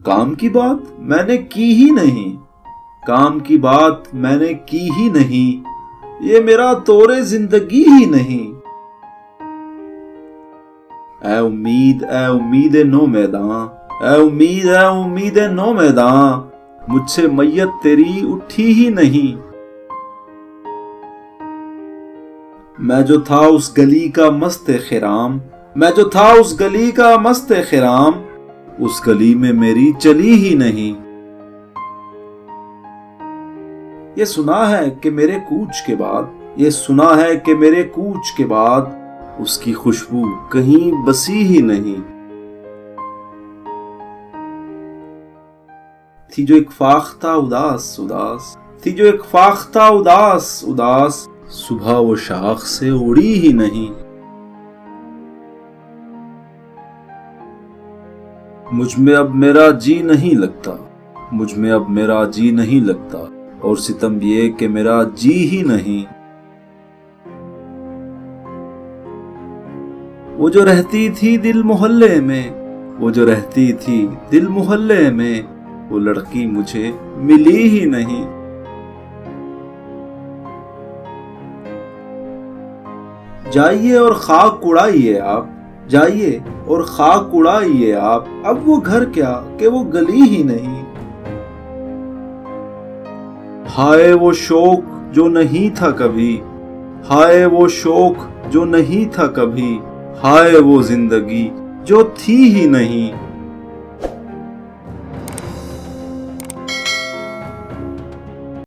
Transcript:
काम की बात मैंने की ही नहीं, काम की बात मैंने की ही नहीं, ये मेरा तोरे जिंदगी ही नहीं। ऐ उम्मीद नो मैदान, ऐ उम्मीद नो मैदान, मुझसे मैयत तेरी उठी ही नहीं। मैं जो था उस गली का मस्त खिराम, मैं जो था उस गली का मस्त खिराम, उस गली में मेरी चली ही नहीं। ये सुना है कि मेरे कूच के बाद, ये सुना है कि मेरे कूच के बाद उसकी खुशबू कहीं बसी ही नहीं। थी जो एक फाख्ता उदास उदास, थी जो एक फाख्ता उदास उदास, सुबह वो शाख से उड़ी ही नहीं। मुझ में अब मेरा जी नहीं लगता, मुझ में अब मेरा जी नहीं लगता, और सितम ये कि मेरा जी ही नहीं। वो जो रहती थी दिल मोहल्ले में, वो जो रहती थी दिल मोहल्ले में, वो लड़की मुझे मिली ही नहीं। जाइए और खाक उड़ाइए आप, जाइए और खाक उड़ाइए आप, अब वो घर क्या कि वो गली ही नहीं। हाय वो शौक जो नहीं था कभी, हाय वो शौक जो नहीं था कभी, हाय वो जिंदगी जो थी ही नहीं।